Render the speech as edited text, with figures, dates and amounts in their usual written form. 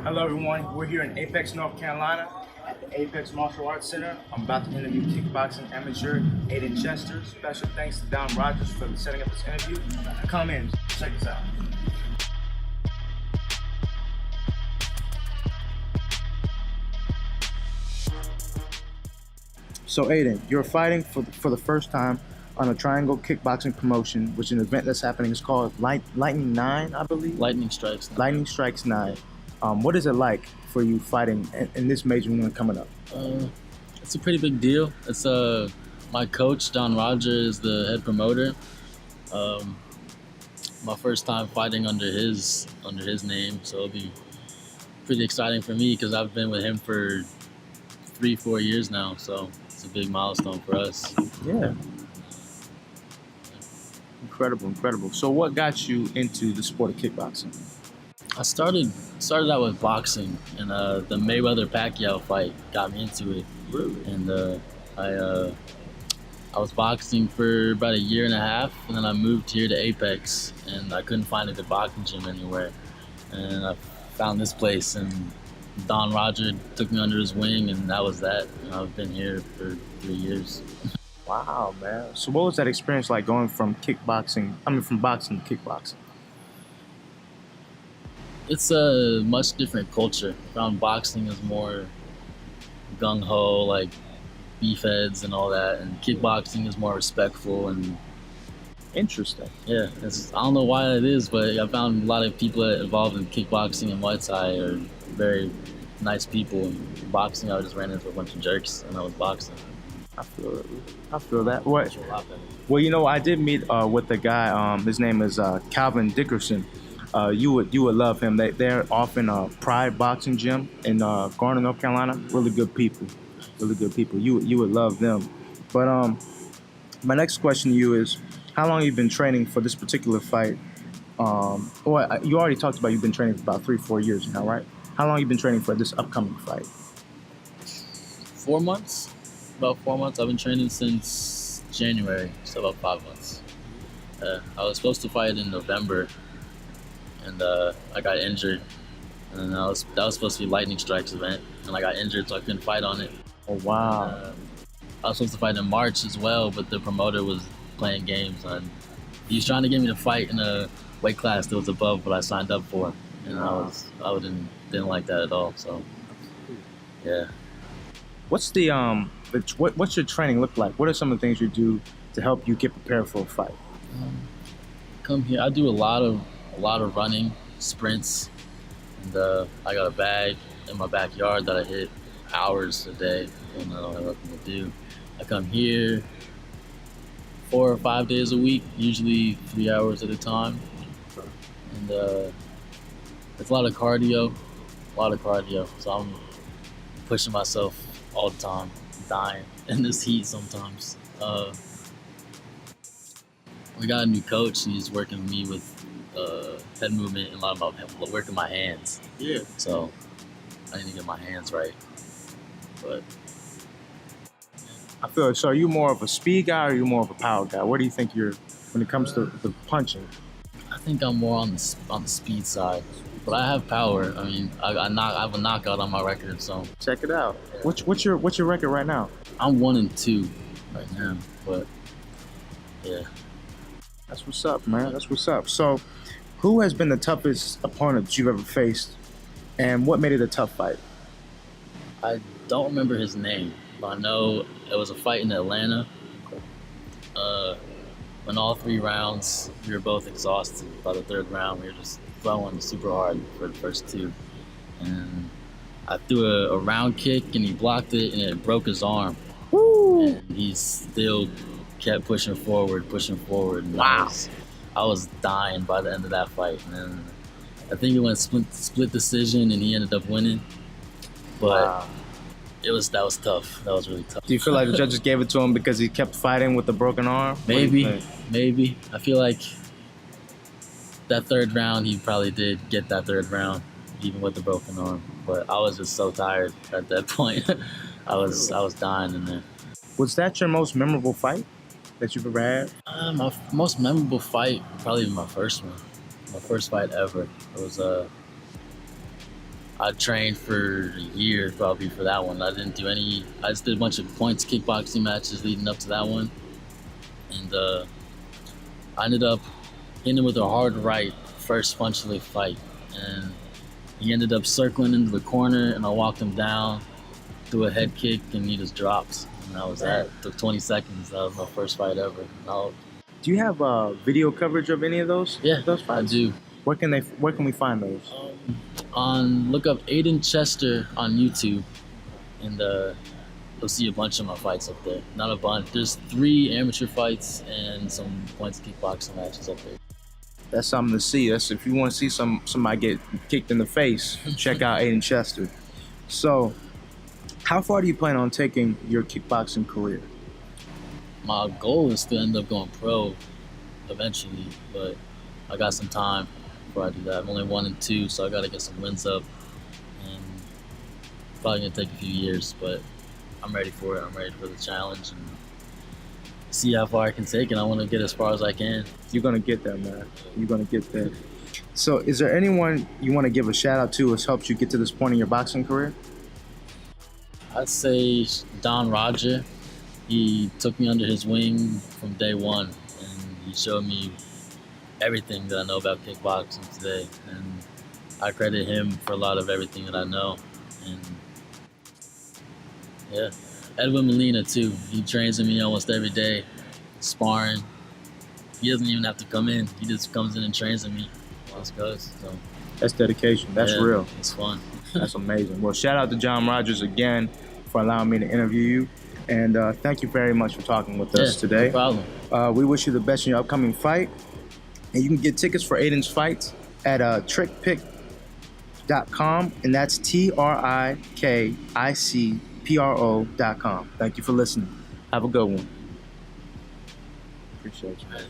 Hello everyone, we're here in Ehphex, North Carolina at the Ehphex Martial Arts Center. I'm about to interview kickboxing amateur Aiden Chester. Special thanks to Rodger for setting up this interview. Come in, check this out. So Aiden, you're fighting for the first time on a Triangle Kickboxing Promotion, which is an event that's happening. It's called Lightning 9, I believe? Lightning Strikes 9. Lightning Strikes 9. What is it like for you fighting in this major one coming up? It's a pretty big deal. It's my coach, Rodger, is the head promoter. My first time fighting under his name, so it'll be pretty exciting for me because I've been with him for 3-4 years now, so it's a big milestone for us. Yeah. Incredible. So what got you into the sport of kickboxing? I started out with boxing, and the Mayweather-Pacquiao fight got me into it. Really? And I was boxing for about 1.5 years, and then I moved here to Ehphex, and I couldn't find a good boxing gym anywhere. And I found this place, and Rodger took me under his wing, and that was that. And I've been here for 3 years. Wow, man. So what was that experience like going from boxing to kickboxing? It's a much different culture. Found boxing is more gung-ho, like beef heads and all that, and kickboxing is more respectful and interesting. Yeah, I don't know why it is, but I found a lot of people involved in kickboxing and Muay Thai are very nice people. In boxing, I just ran into a bunch of jerks, and I was boxing. I feel that. What? Well, you know, I did meet with a guy. His name is Calvin Dickerson. You would love him. They're off in a Pride Boxing Gym in Garner, North Carolina. Really good people. You would love them. But my next question to you is, how long have you been training for this particular fight? Well, you already talked about you've been training for about 3-4 years now, right? How long have you been training for this upcoming fight? 4 months. About 4 months. I've been training since January, so about 5 months. I was supposed to fight in November, and I got injured. And that was supposed to be Lightning Strikes event, and I got injured, so I couldn't fight on it. Oh wow! And, I was supposed to fight in March as well, but the promoter was playing games, and he was trying to get me to fight in a weight class that was above what I signed up for, and I didn't like that at all. So yeah. What's what's your training look like? What are some of the things you do to help you get prepared for a fight? Come here. I do a lot of running, sprints, and I got a bag in my backyard that I hit hours a day when I don't have nothing to do. I come here 4 or 5 days a week, usually 3 hours at a time, and it's a lot of cardio. So I'm pushing myself all the time, dying in this heat sometimes. We got a new coach, and he's working with me with head movement and a lot of working my hands. Yeah. So I need to get my hands right. But I feel it. So are you more of a speed guy or are you more of a power guy? Where do you think you're when it comes to the punching? I think I'm more on the speed side, but I have power. I mean, I have a knockout on my record, so check it out. What's your record right now? I'm 1-2 right now, but yeah. That's what's up, man. That's what's up. So, who has been the toughest opponent you've ever faced, and what made it a tough fight? I don't remember his name, but I know it was a fight in Atlanta. When all 3 rounds, we were both exhausted. By the 3rd round, we were just throwing super hard for the first 2. And I threw a round kick, and he blocked it, and it broke his arm. Woo! And he still kept pushing forward. And wow! I was dying by the end of that fight. And then I think it went split decision, and he ended up winning. But wow. That was tough. That was really tough. Do you feel like the judges gave it to him because he kept fighting with the broken arm? Maybe. I feel like that 3rd round, he probably did get that 3rd round, even with the broken arm. But I was just so tired at that point. I was dying in there. Was that your most memorable fight that you've ever had? My most memorable fight, probably my first one. My first fight ever. It was I trained for a year probably for that one. I didn't do any. I just did a bunch of points kickboxing matches leading up to that one, and I ended up hitting him with a hard right first punch of the fight, and he ended up circling into the corner, and I walked him down, threw a head kick, and he just dropped. And that was that. It took 20 seconds. That was my first fight ever. Do you have video coverage of any of those? Yeah, those fights? I do. Where can we find those? Look up Aiden Chester on YouTube, and you'll see a bunch of my fights up there. Not a bunch. There's 3 amateur fights and some points kickboxing matches up there. That's something to see. That's if you want to see somebody get kicked in the face, check out Aiden Chester. So, how far do you plan on taking your kickboxing career? My goal is to end up going pro eventually, but I got some time before I do that. I'm only 1-2, so I got to get some wins up, and probably gonna take a few years, but I'm ready for it. I'm ready for the challenge and see how far I can take it. I want to get as far as I can. You're gonna get there, man. You're gonna get there. So, is there anyone you want to give a shout out to who has helped you get to this point in your boxing career? I'd say Rodger. He took me under his wing from day one, and he showed me everything that I know about kickboxing today. And I credit him for a lot of everything that I know. And yeah, Edwin Molina too. He trains with me almost every day, sparring. He doesn't even have to come in. He just comes in and trains with me. Let's go. So, that's dedication. That's real. It's fun. That's amazing. Well, shout out to John Rodgers again for allowing me to interview you. And thank you very much for talking with us today. No problem. We wish you the best in your upcoming fight. And you can get tickets for Aiden's fight at trickpick.com. And that's TRIKICPRO.com. Thank you for listening. Have a good one. Appreciate you, man.